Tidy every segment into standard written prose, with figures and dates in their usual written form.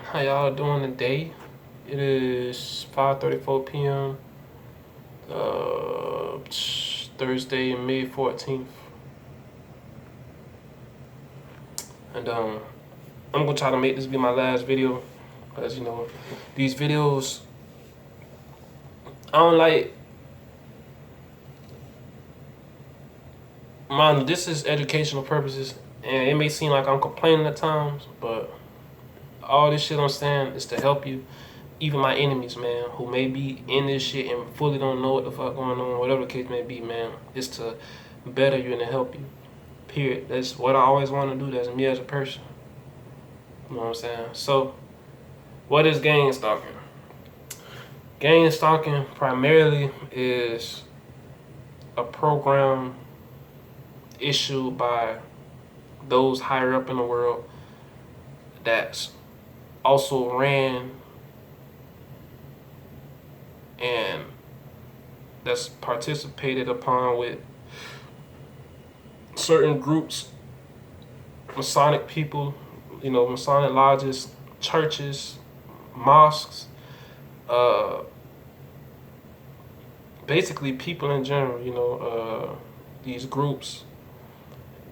How y'all doing today? It is 5:34 p.m. Thursday, May 14th, and I'm gonna try to make this be my last video, because these videos I don't like. Man, this is educational purposes, and it may seem like I'm complaining at times, but all this shit I'm saying is to help you. Even my enemies, man, who may be in this shit and fully don't know what the fuck going on, whatever the case may be, man, is to better you and to help you. Period. That's what I always want to do. That's me as a person. You know what I'm saying? So, what is gang stalking? Gang stalking primarily is a program issued by those higher up in the world that's also ran and that's participated upon with certain groups, Masonic people, Masonic lodges, churches, mosques, uh, basically people in general, these groups,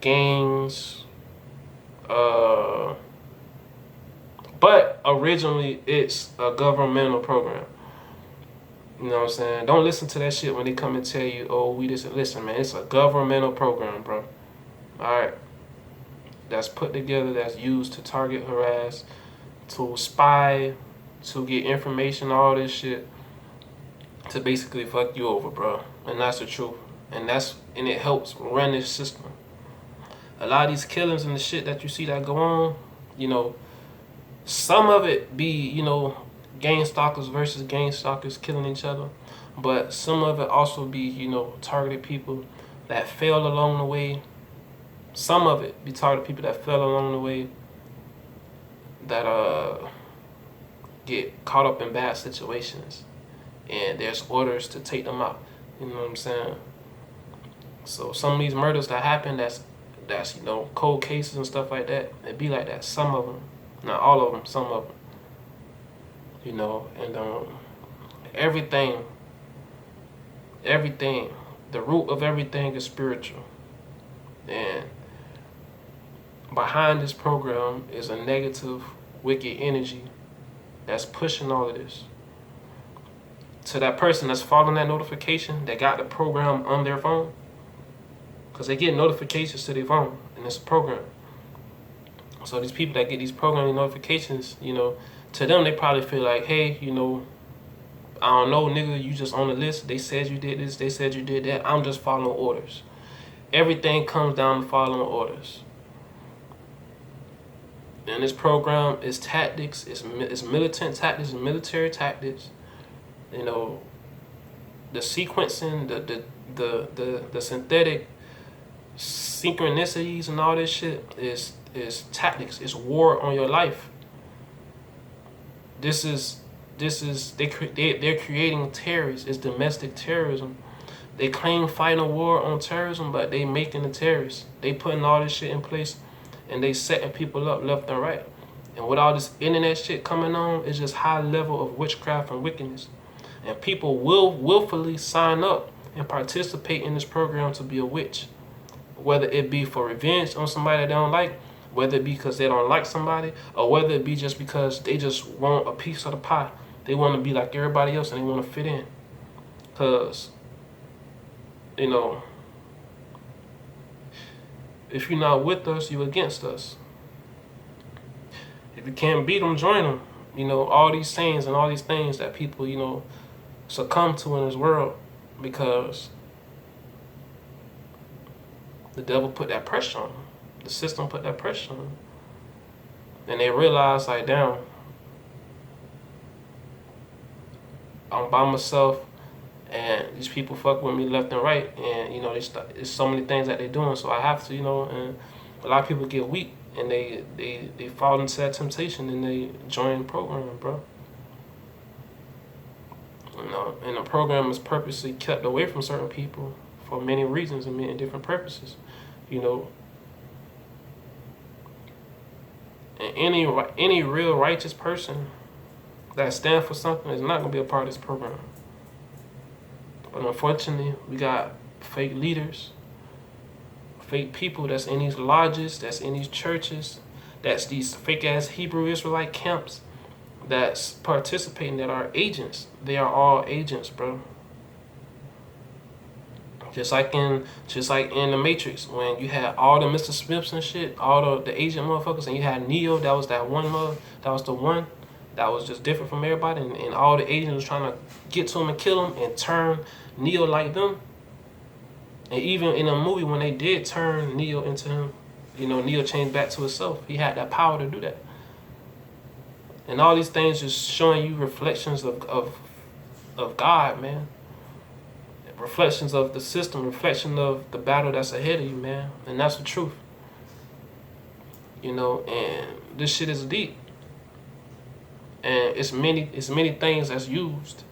gangs, but originally it's a governmental program. You know what I'm saying? Don't listen to that shit when they come and tell you, oh, we just listen, man. It's a governmental program, bro. All right, that's put together, that's used to target, harass, to spy, to get information, all this shit, to basically fuck you over, bro. And that's the truth. And it helps run this system. A lot of these killings and the shit that you see that go on, some of it be, gang stalkers versus gang stalkers killing each other. But some of it also be, targeted people that fail along the way. Some of it be targeted people that fell along the way, that get caught up in bad situations, and there's orders to take them out. You know what I'm saying? So some of these murders that happen, that's cold cases and stuff like that. It be like that. Some of them, not all of them. Some of them. And everything. The root of everything is spiritual, and behind this program is a negative, wicked energy that's pushing all of this. To that person that's following that notification, that got the program on their phone, because they get notifications to their phone, and it's a program. So these people that get these programming notifications, to them they probably feel like, hey, I don't know, nigga, you just on the list. They said you did this, they said you did that. I'm just following orders. Everything comes down to following orders. And this program is tactics, it's militant tactics, and military tactics. The sequencing, the synthetic synchronicities and all this shit is tactics. It's war on your life. They're creating terrorists. It's domestic terrorism. They claim fighting a war on terrorism, but they making the terrorists. They putting all this shit in place, and they setting people up left and right. And with all this internet shit coming on, it's just high level of witchcraft and wickedness. And people will willfully sign up and participate in this program to be a witch. Whether it be for revenge on somebody they don't like, whether it be because they don't like somebody, or whether it be just because they just want a piece of the pie. They want to be like everybody else and they want to fit in. Because, if you're not with us, you're against us. If you can't beat them, join them. All these sayings and all these things that people, succumb to in this world, because the devil put that pressure on them. The system put that pressure on them. And they realize, like, damn, I'm by myself, and these people fuck with me left and right, and there's so many things that they're doing, so I have to, and a lot of people get weak, and they fall into that temptation, and they join the program, bro. And the program is purposely kept away from certain people for many reasons and many different purposes. And any real righteous person that stand for something is not gonna be a part of this program. But unfortunately, we got fake leaders, fake people that's in these lodges, that's in these churches, that's these fake ass Hebrew Israelite camps that's participating, that are agents. They are all agents, bro. Just like in the Matrix, when you had all the Mr. Smiths and shit, all the agent motherfuckers, and you had Neo, that was that one that was the one that was just different from everybody, and all the agents was trying to get to him and kill him and turn Neo like them. And even in a movie, when they did turn Neo into him, Neo changed back to himself. He had that power to do that. And all these things just showing you reflections of God, man. Reflections of the system, reflection of the battle that's ahead of you, man. And that's the truth. And this shit is deep. And it's many things that's used,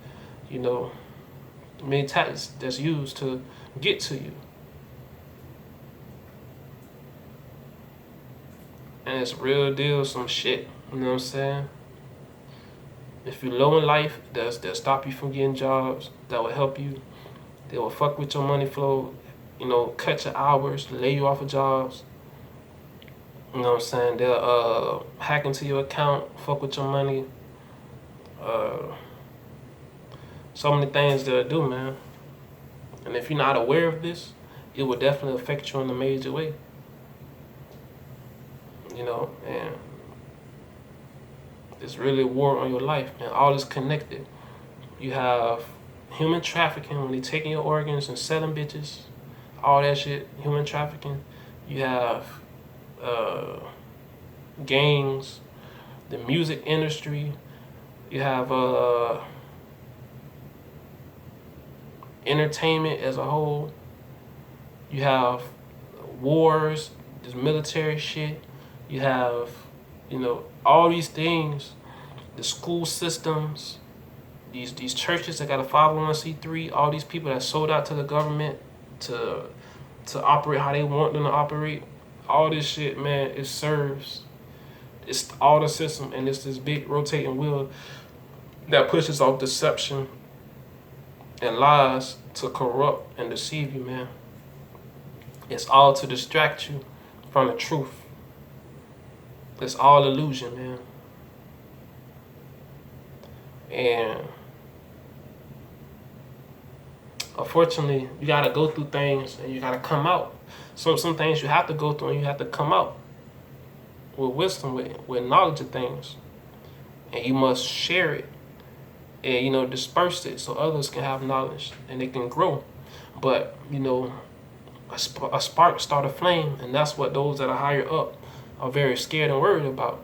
many tactics that's used to get to you. And it's real deal some shit, you know what I'm saying? If you're low in life, they'll stop you from getting jobs that will help you. They will fuck with your money flow, cut your hours, lay you off of jobs. You know what I'm saying? They'll hack into your account, fuck with your money. So many things they'll do, man. And if you're not aware of this, it will definitely affect you in a major way. And it's really a war on your life, man. All is connected. You have human trafficking, when they taking your organs and selling bitches, all that shit, human trafficking. You have gangs, the music industry. You have entertainment as a whole. You have wars, this military shit. You have, all these things, the school systems, these churches that got a 501c3, all these people that sold out to the government to operate how they want them to operate. All this shit, man, it's all the system, and it's this big rotating wheel that pushes off deception and lies to corrupt and deceive you, man. It's all to distract you from the truth. It's all illusion, man. And unfortunately, you gotta go through things and you gotta come out. Some things you have to go through and you have to come out with wisdom, with knowledge of things. And you must share it and, disperse it so others can have knowledge and they can grow. But, a spark start a flame, and that's what those that are higher up are very scared and worried about.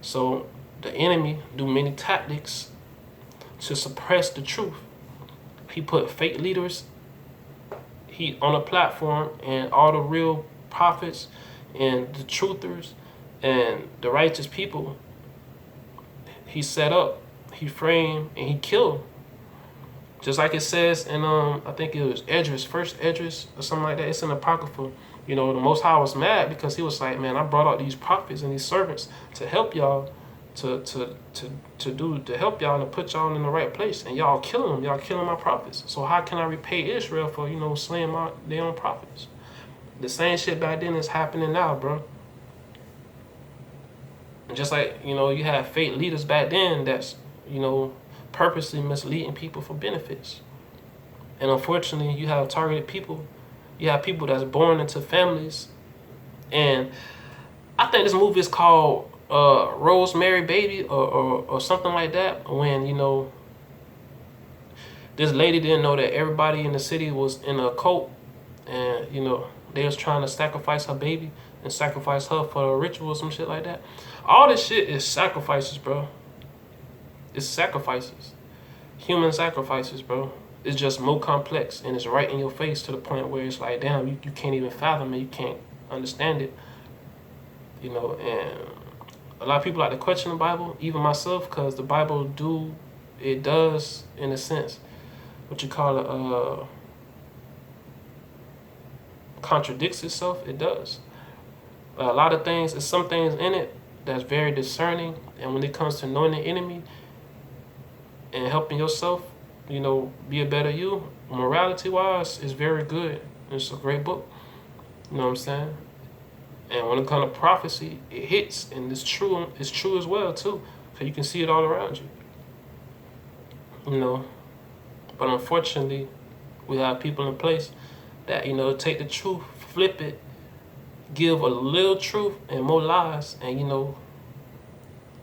So the enemy do many tactics to suppress the truth. He put fake leaders on a platform, and all the real prophets and the truthers and the righteous people he set up, he framed, and he killed. Just like it says in I think it was first Esdras or something like that. It's in the Apocrypha. The Most High was mad because he was like, man, I brought out these prophets and these servants to help y'all, to help y'all and to put y'all in the right place, and y'all killing them. Y'all killing my prophets. So how can I repay Israel for slaying their own prophets? The same shit back then is happening now, bro. And just like you had fake leaders back then that's purposely misleading people for benefits. And unfortunately, you have targeted people. You have people that's born into families. And I think this movie is called Rosemary Baby or something like that. When, this lady didn't know that everybody in the city was in a cult. And, they was trying to sacrifice her baby and sacrifice her for a ritual or some shit like that. All this shit is sacrifices, bro. It's sacrifices. Human sacrifices, bro. It's just more complex, and it's right in your face to the point where it's like, damn, you can't even fathom it. You can't understand it. And a lot of people like to question the Bible, even myself, because the Bible does, in a sense, what you call it, contradicts itself. It does. A lot of things, there's some things in it that's very discerning, and when it comes to knowing the enemy and helping yourself, be a better you, morality wise, is very good. It's a great book. You know what I'm saying? And when it comes to prophecy, it hits, and it's true. It's true as well too, so you can see it all around you. But unfortunately, we have people in place that take the truth, flip it, give a little truth and more lies, and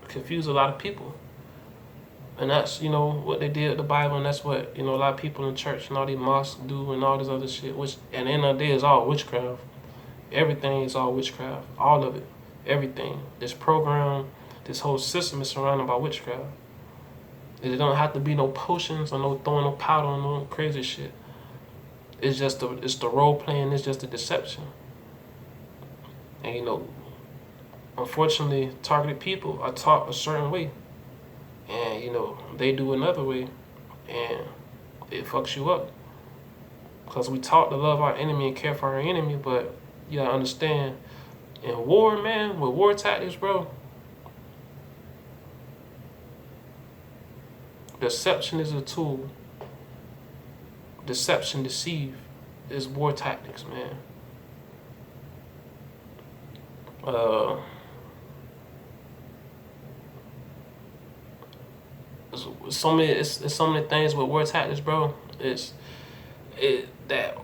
confuse a lot of people. And that's what they did with the Bible, and that's what a lot of people in church and all these mosques do, and all this other shit. Which at the end of the day is all witchcraft. Everything is all witchcraft. All of it. Everything. This program, this whole system is surrounded by witchcraft. It don't have to be no potions or no throwing no powder or no crazy shit. It's just it's the role playing. It's just the deception. And unfortunately, targeted people are taught a certain way, and they do another way, and it fucks you up. Because we taught to love our enemy and care for our enemy, but you gotta understand, in war, man, with war tactics, bro, deception is a tool. Deception, deceive, is war tactics, man. It's so many things with war tactics, bro. That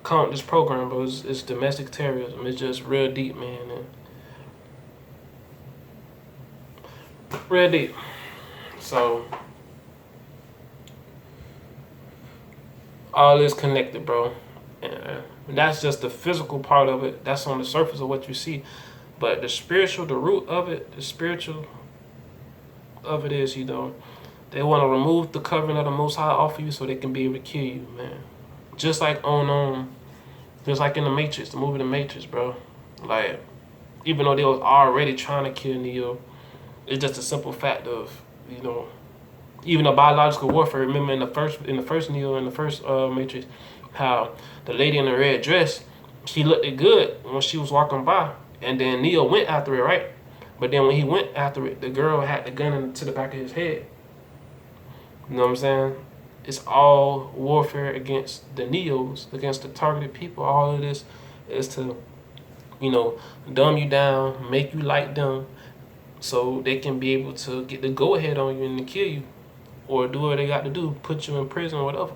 count this program, bro. It's domestic terrorism. It's just real deep, man. And real deep. So all is connected, bro. And that's just the physical part of it. That's on the surface of what you see. But the spiritual, the root of it, the spiritual of it is, they want to remove the covering of the Most High off of you so they can be able to kill you, man. Just like just like in the Matrix, the movie The Matrix, bro. Like, even though they was already trying to kill Neo, it's just a simple fact of, even the biological warfare. Remember in the first Neo, in the first Matrix, how the lady in the red dress, she looked it good when she was walking by, and then Neo went after it, right? But then when he went after it, the girl had the gun into the back of his head. You know what I'm saying? It's all warfare against the Neos, against the targeted people. All of this is to, dumb you down, make you like them, so they can be able to get the go-ahead on you and to kill you, or do what they got to do, put you in prison or whatever.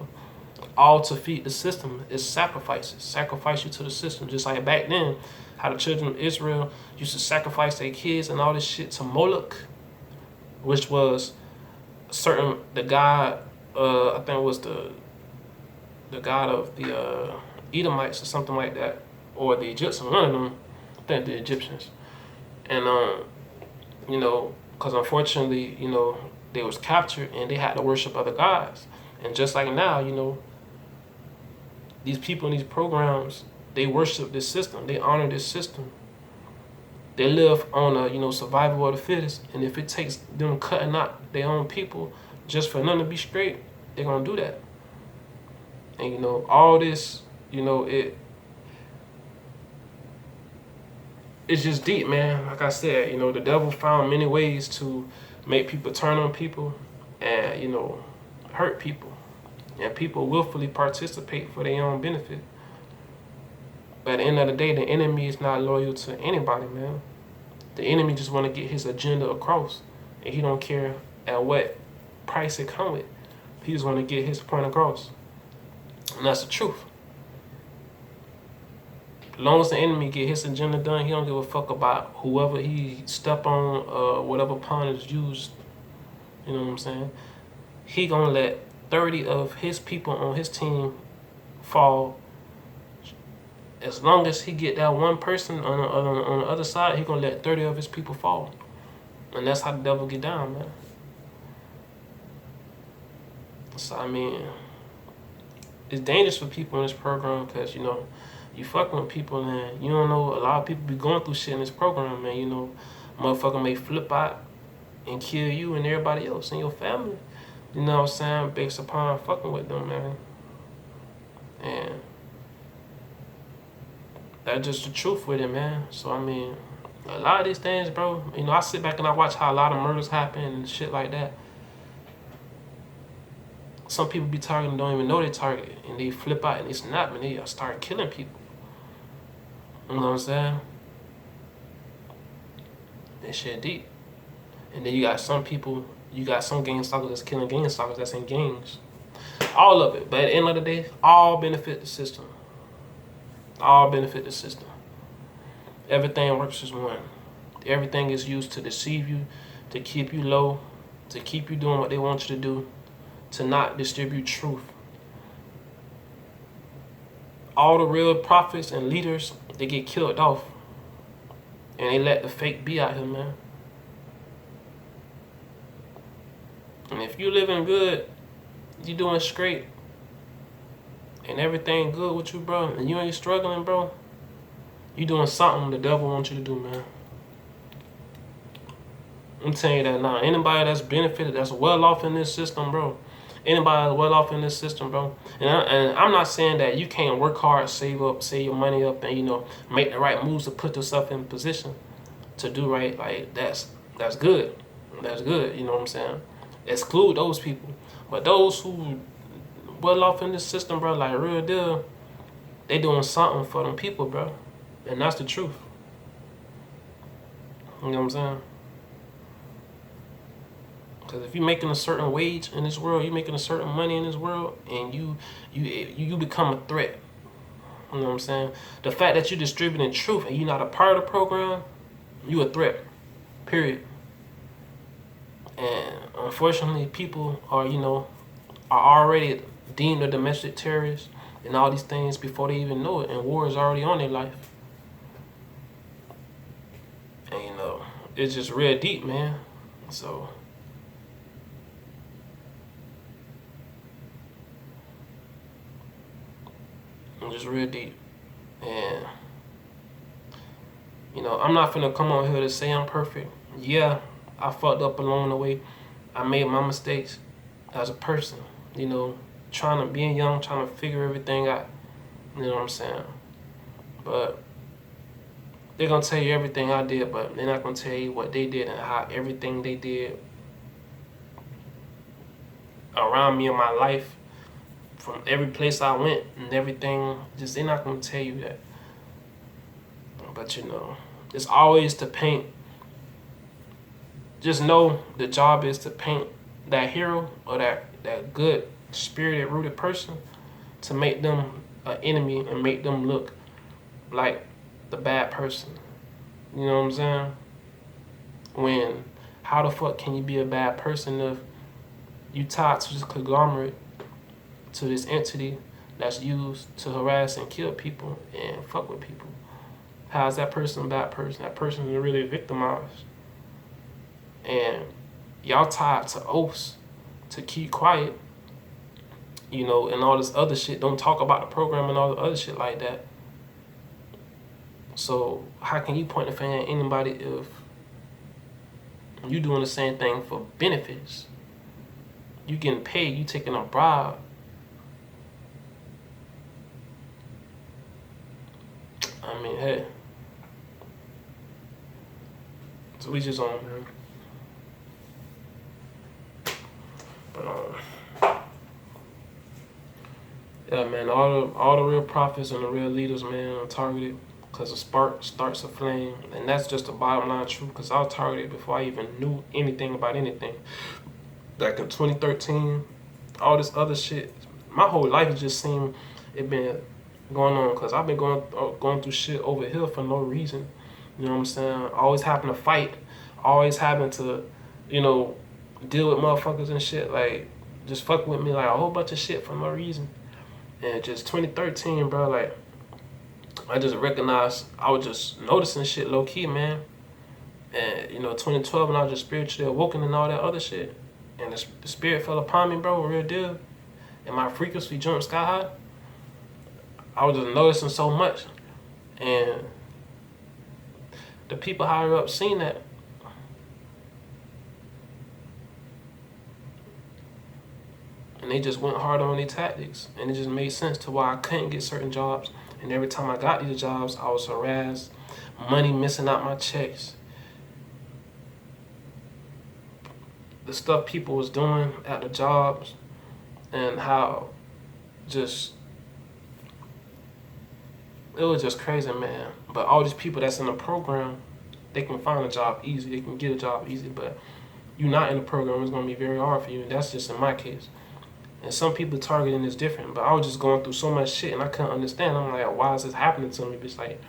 All to feed the system. It's sacrifices. Sacrifice you to the system. Just like back then, how the children of Israel used to sacrifice their kids and all this shit to Moloch, which was the god, I think it was the god of the Edomites or something like that, or the Egyptians, one of them. I think the Egyptians. And because unfortunately, they was captured and they had to worship other gods. And just like now, these people in these programs, they worship this system. They honor this system. They live on a survival of the fittest. And if it takes them cutting out their own people just for them to be straight, they're gonna do that. And all this, it's just deep, man. Like I said, the devil found many ways to make people turn on people and hurt people. And people willfully participate for their own benefit. But at the end of the day, the enemy is not loyal to anybody, man. The enemy just want to get his agenda across. And he don't care at what price it come with. He just want to get his point across. And that's the truth. As long as the enemy get his agenda done, he don't give a fuck about whoever he step on, whatever pawn is used. You know what I'm saying? He gonna let 30 of his people on his team fall. As long as he get that one person on the other side, he gonna let 30 of his people fall. And that's how the devil get down, man. So, I mean, it's dangerous for people in this program because, you fucking with people and you don't know, a lot of people be going through shit in this program, man. Motherfucker may flip out and kill you and everybody else in your family. You know what I'm saying? Based upon fucking with them, man. And that's just the truth with it, man. So, I mean, A lot of these things, bro. I sit back and I watch how a lot of murders happen and shit like that. Some people be targeting, don't even know they target, and they flip out and they snap and they start killing people. You know what I'm saying? That shit deep. And then you got some people, you got some gang stalkers that's killing gang stalkers that's in gangs. All of it. But at the end of the day, all benefit the system. All benefit the system. Everything works as one. Everything is used to deceive you, to keep you low, to keep you doing what they want you to do, to not distribute truth. All the real prophets and leaders, they get killed off. And they let the fake be out here, man. And if you living good, you doing straight, and everything good with you, bro, and you ain't struggling, bro, you doing something the devil wants you to do, man. I'm telling you that now. Anybody that's benefited, that's well off in this system, bro. Anybody that's well off in this system, bro. And I'm not saying that you can't work hard, save your money up, and make the right moves to put yourself in position to do right. Like that's good. That's good. You know what I'm saying? Exclude those people, but those who well off in this system, bro, like real deal, they doing something for them people, bro, and that's the truth. You know what I'm saying? Because if you're making a certain wage in this world, you're making a certain money in this world, and you become a threat. You know what I'm saying? The fact that you're distributing truth and you're not a part of the program, you a threat. Period. And unfortunately, people are already deemed a domestic terrorist and all these things before they even know it, and war is already on their life. And it's just real deep, man. So it's just real deep. And I'm not finna come on here to say I'm perfect. Yeah, I fucked up along the way. I made my mistakes as a person, being young, trying to figure everything out. You know what I'm saying? But they're gonna tell you everything I did, but they're not gonna tell you what they did and how everything they did around me in my life, from every place I went and everything. Just they're not gonna tell you that. But it's always to paint. Just know the job is to paint that hero or that good spirited rooted person, to make them an enemy and make them look like the bad person. You know what I'm saying? When how the fuck can you be a bad person if you tied to this conglomerate, to this entity that's used to harass and kill people and fuck with people? How is that person a bad person? That person is really victimized. And y'all tied to oaths to keep quiet, and all this other shit. Don't talk about the program and all the other shit like that. So how can you point the finger at anybody if you doing the same thing for benefits? You getting paid, you taking a bribe. I mean, hey. So we just on, man. But yeah, man, all the real prophets and the real leaders, man, are targeted because a spark starts a flame, and that's just the bottom line truth. Because I was targeted before I even knew anything about anything. Back in 2013, all this other shit, my whole life has just seemed it been going on, because I've been going through shit over here for no reason. You know what I'm saying? Always having to fight, always having to, deal with motherfuckers and shit, like just fucking with me, like a whole bunch of shit for no reason. And just 2013, bro, like I just recognized I was just noticing shit low key, man. And 2012, when I was just spiritually awoken and all that other shit, and the spirit fell upon me, bro, real deal, and my frequency jumped sky high. I was just noticing so much, and the people higher up seen that. And they just went harder on their tactics, and it just made sense to why I couldn't get certain jobs. And every time I got these jobs, I was harassed. money missing out my checks, the stuff people was doing at the jobs, and how just it was just crazy, man. But all these people that's in the program, they can find a job easy, they can get a job easy, but you're not in the program, it's gonna be very hard for you. And that's just in my case. And some people targeting is different, but I was just going through so much shit and I couldn't understand. I'm like, why is this happening to me? It's like,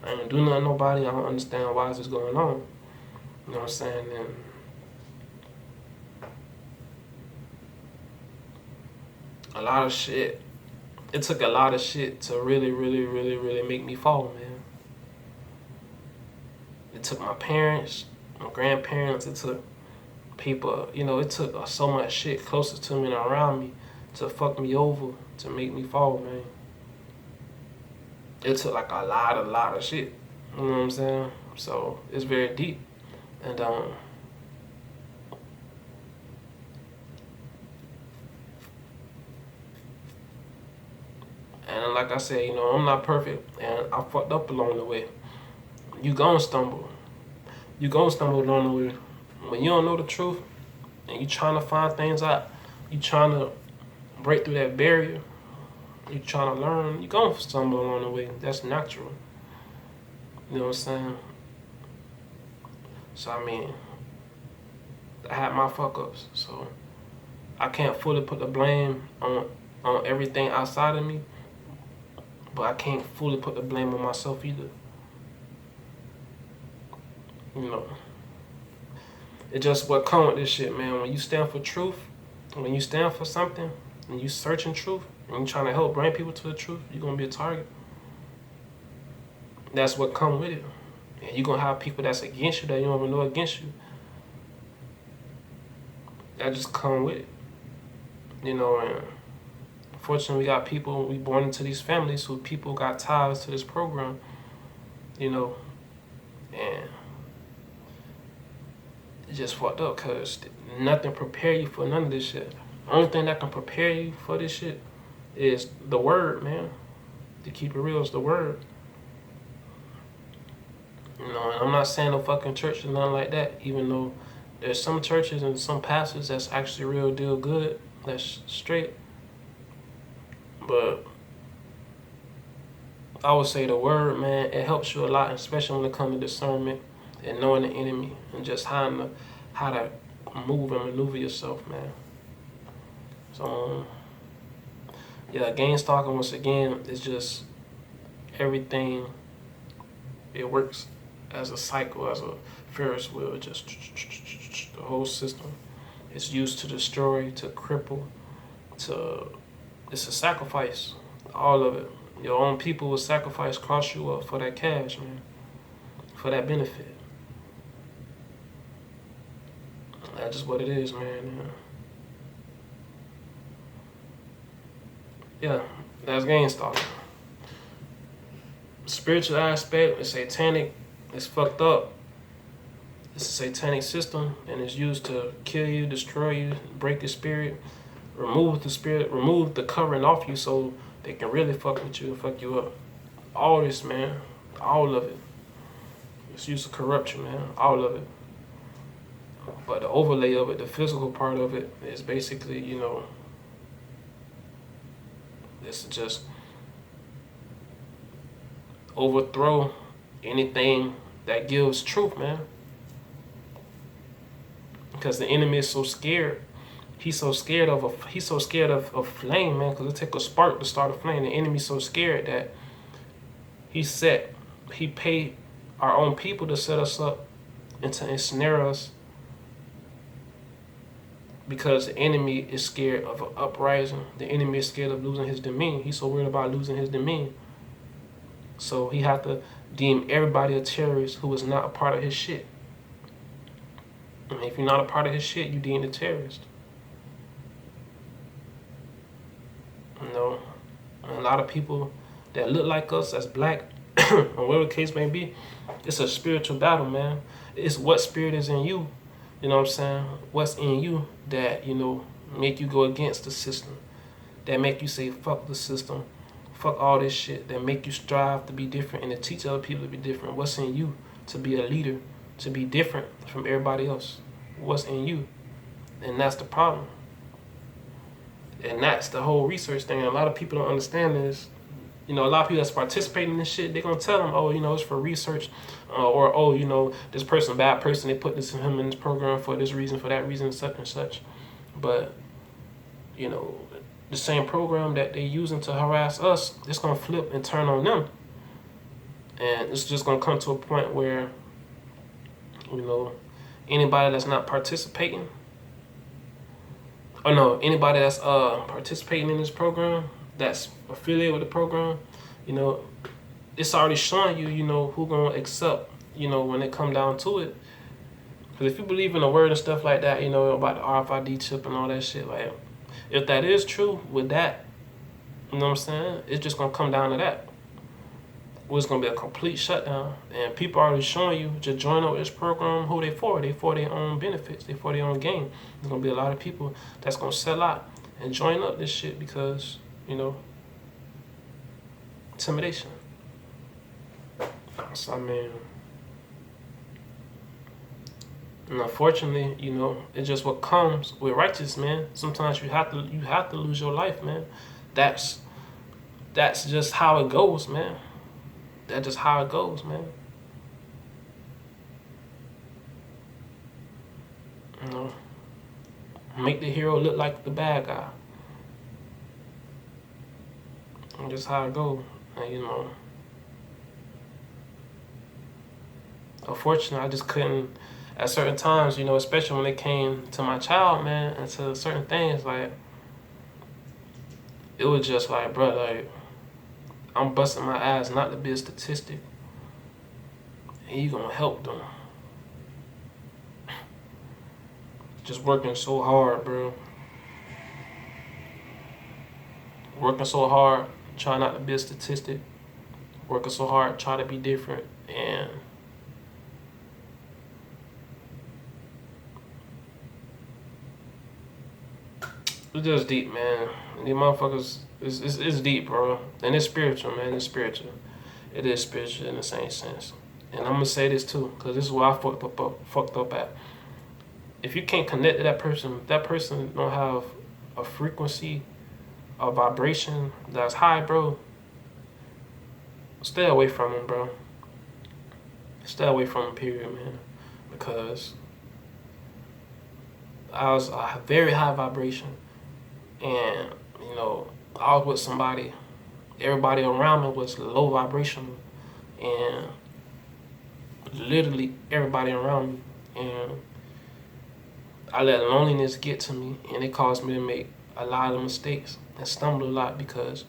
I ain't do nothing to nobody. I don't understand why is this going on. You know what I'm saying? And a lot of shit. It took a lot of shit to really, really, really, really make me fall, man. It took my parents, my grandparents, it took people, it took so much shit closer to me and around me to fuck me over, to make me fall, man. It took like a lot of shit. You know what I'm saying? So it's very deep. And and like I said, I'm not perfect and I fucked up along the way. You gonna stumble. You gonna stumble along the way. When you don't know the truth and you trying to find things out, you trying to break through that barrier, you trying to learn, you gonna stumble along the way. That's natural. You know what I'm saying? So I mean, I had my fuck ups. So I can't fully put the blame on everything outside of me, but I can't fully put the blame on myself either. It's just what come with this shit, man. When you stand for truth, when you stand for something, and you searching truth, and you trying to help bring people to the truth, you're gonna be a target. That's what come with it. And you're gonna have people that's against you that you don't even know against you. That just come with it. And unfortunately we got people, we born into these families who people got ties to this program, and it's just fucked up because nothing prepare you for none of this shit. The only thing that can prepare you for this shit is the word, man. To keep it real, is the word. And I'm not saying no fucking church or nothing like that, even though there's some churches and some pastors that's actually real deal good, that's straight. But I would say the word, man, it helps you a lot, especially when it comes to discernment and knowing the enemy and just how to move and maneuver yourself, man. So, yeah, Gangstalking, once again, is just everything. It works as a cycle, as a Ferris wheel, just the whole system. It's used to destroy, to cripple, it's a sacrifice, all of it. Your own people will sacrifice, cross you up for that cash, man, for that benefit. That's just what it is, man. Yeah, that's Gangstalking. Spiritual aspect, it's satanic, it's fucked up. It's a satanic system, and it's used to kill you, destroy you, break your spirit, remove the covering off you so they can really fuck with you and fuck you up. All this, man, all of it. It's used to corrupt you, man, all of it. But the overlay of it, the physical part of it, is basically, it's just overthrow anything that gives truth, man. Because the enemy is so scared. He's so scared of flame, man, because it takes a spark to start a flame. The enemy's so scared that he paid our own people to set us up and to ensnare us, because the enemy is scared of an uprising. The enemy is scared of losing his dominion. He's so worried about losing his dominion. So he had to deem everybody a terrorist who is not a part of his shit. And if you're not a part of his shit, you deemed a terrorist. And a lot of people that look like us, as black, or whatever the case may be, it's a spiritual battle, man. It's what spirit is in you, you know what I'm saying? What's in you that, make you go against the system, that make you say, fuck the system, Fuck all this shit that make you strive to be different and to teach other people to be different. What's in you to be a leader, to be different from everybody else? What's in you? And that's the problem. And that's the whole research thing. And a lot of people don't understand this. A lot of people that's participating in this shit, they're going to tell them, oh, it's for research. Or, oh, this person, bad person, they put this in him in this program for this reason, for that reason, such and such. But, the same program that they're using to harass us, it's going to flip and turn on them. And it's just going to come to a point where, anybody that's not participating, anybody that's participating in this program, that's affiliated with the program, it's already showing you, who going to accept, when it come down to it. Because if you believe in the word and stuff like that, about the RFID chip and all that shit, like, if that is true with that, you know what I'm saying? It's just going to come down to that. It's going to be a complete shutdown. And people are already showing you to join up with this program, who they for. They for their own benefits. They for their own gain. There's going to be a lot of people that's going to sell out and join up this shit because, intimidation. So, I mean, and unfortunately, it's just what comes with righteousness, man. Sometimes you have to lose your life, man. That's just how it goes, man. That's just how it goes, man. Make the hero look like the bad guy. And just how it goes. And, unfortunately, I just couldn't, at certain times, especially when it came to my child, man, and to certain things, like, it was just like, bro, like, I'm busting my ass not to be a statistic. And you gonna help them. Just working so hard, bro. Working so hard, trying not to be a statistic. Working so hard, trying to be different. And it's just deep, man. These motherfuckers, it's deep, bro. And it's spiritual, man. It's spiritual. It is spiritual in the same sense. And I'm gonna say this too, because this is where I fucked up at. If you can't connect to that person, if that person don't have a frequency, a vibration that's high, bro, stay away from them, bro. Stay away from them, period, man. Because I was a very high vibration. And, I was with somebody, everybody around me was low vibrational. And literally everybody around me. And I let loneliness get to me, and it caused me to make a lot of mistakes and stumble a lot because,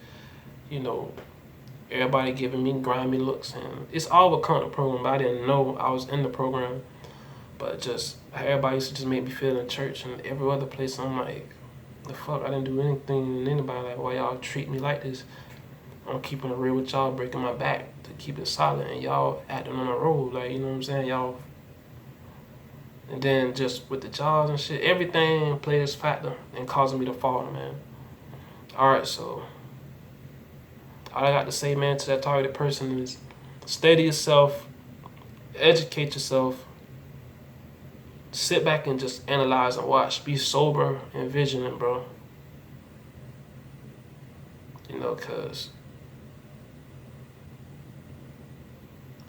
everybody giving me grimy looks. And it's all a the program, but I didn't know I was in the program. But just everybody used to just make me feel in church and every other place. I'm like, the fuck, I didn't do anything to anybody. Like, why y'all treat me like this? I'm keeping it real with y'all, breaking my back to keep it solid, and y'all acting on the road, like, you know what I'm saying? Y'all. And then just with the jobs and shit, everything played this factor and causing me to fall, man. Alright, so all I got to say, man, to that targeted person is steady yourself, educate yourself, sit back and just analyze and watch. Be sober and vigilant, bro. Because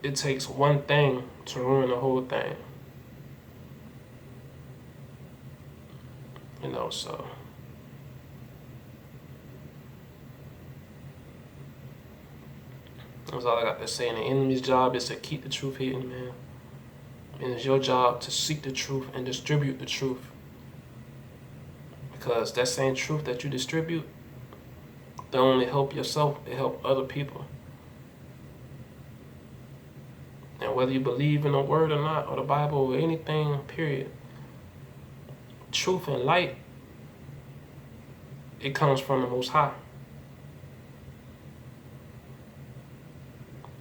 it takes one thing to ruin the whole thing. So that's all I got to say. And the enemy's job is to keep the truth hidden, man. And it's your job to seek the truth and distribute the truth. Because that same truth that you distribute don't only help yourself, it help other people. And whether you believe in the word or not, or the Bible or anything, period, truth and light, it comes from the Most High.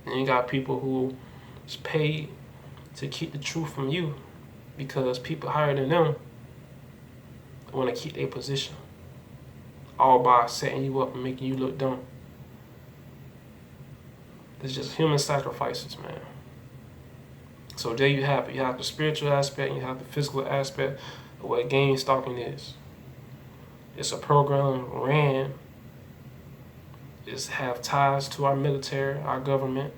And you got people who is paid to keep the truth from you because people higher than them want to keep their position, all by setting you up and making you look dumb. It's just human sacrifices, man. So there you have it. You have the spiritual aspect, and you have the physical aspect of what gang stalking is. It's a program ran. It's have ties to our military, our government,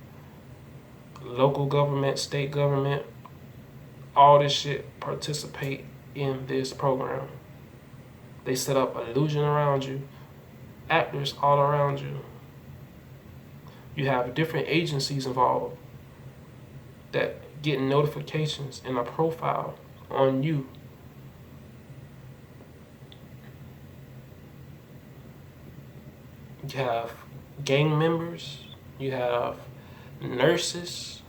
local government, state government. All this shit participate in this program. They set up illusion around you, actors all around you. You have different agencies involved that get notifications and a profile on you. You have gang members, you have nurses,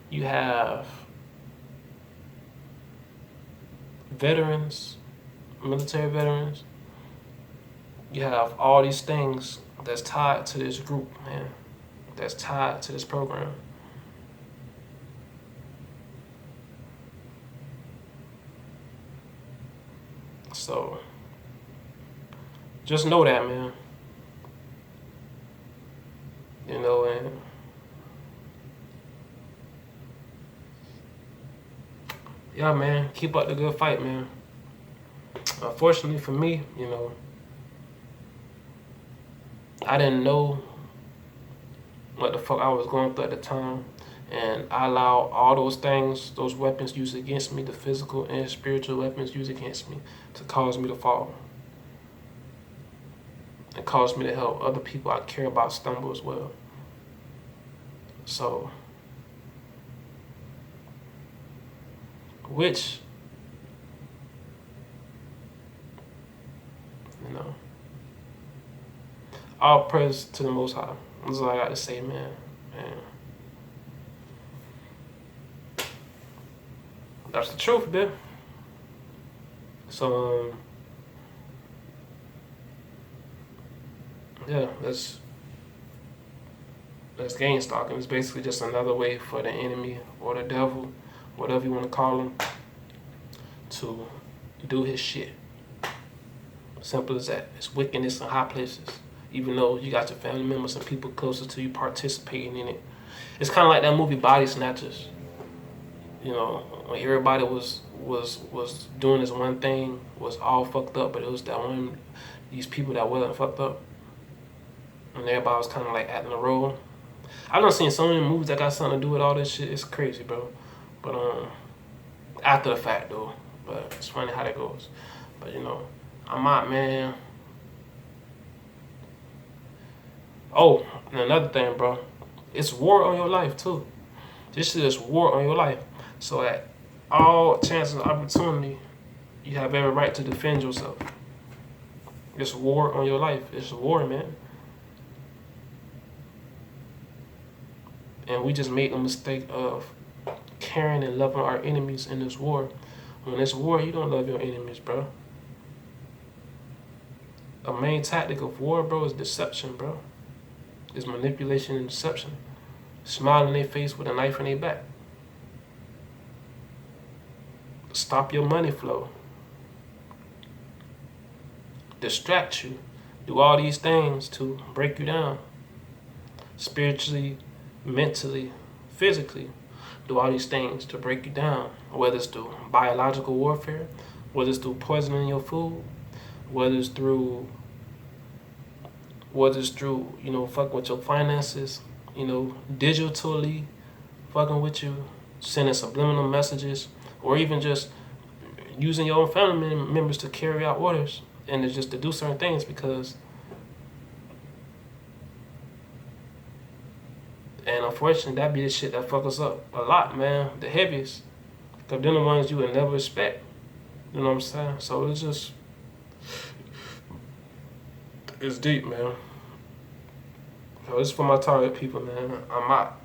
you have veterans, military veterans. You have all these things that's tied to this group, man. That's tied to this program. So just know that, man. You know, and yeah, man, keep up the good fight, man. Unfortunately for me, you know, I didn't know what the fuck I was going through at the time. And I allowed all those things, those weapons used against me, the physical and spiritual weapons used against me, to cause me to fall. It caused me to help other people I care about stumble as well. So, which, you know, all praise to the Most High. That's all I got to say, man. That's the truth, man. So, yeah, that's gang stalking. It's basically just another way for the enemy or the devil, whatever you want to call him, to do his shit. Simple as that. It's wickedness in high places. Even though you got your family members and people closer to you participating in it. It's kind of like that movie Body Snatchers. You know, when everybody was doing this one thing, was all fucked up, but it was that one, these people that wasn't fucked up. And everybody was kind of like acting a role. I done seen so many movies that got something to do with all this shit. It's crazy, bro. But after the fact though. But it's funny how that goes. But you know, I'm out, man. Oh, and another thing, bro. It's war on your life too. This shit is war on your life. So at all chances of opportunity, you have every right to defend yourself. It's war on your life. It's a war, man. And we just made the mistake of caring and loving our enemies in this war. When it's war, you don't love your enemies, bro. A main tactic of war, bro, is deception, bro. It's manipulation and deception. Smile in their face with a knife in their back. Stop your money flow. Distract you. Do all these things to break you down. Spiritually, mentally, physically. Do all these things to break you down. Whether it's through biological warfare, whether it's through poisoning your food, whether it's through, you know, fucking with your finances, you know, digitally fucking with you, sending subliminal messages, or even just using your own family members to carry out orders and just to do certain things because, and unfortunately, that be the shit that fuck us up a lot, man, the heaviest, because they're the ones you would never expect, you know what I'm saying? So it's just, it's deep, man. So it's for my target people, man. I'm out.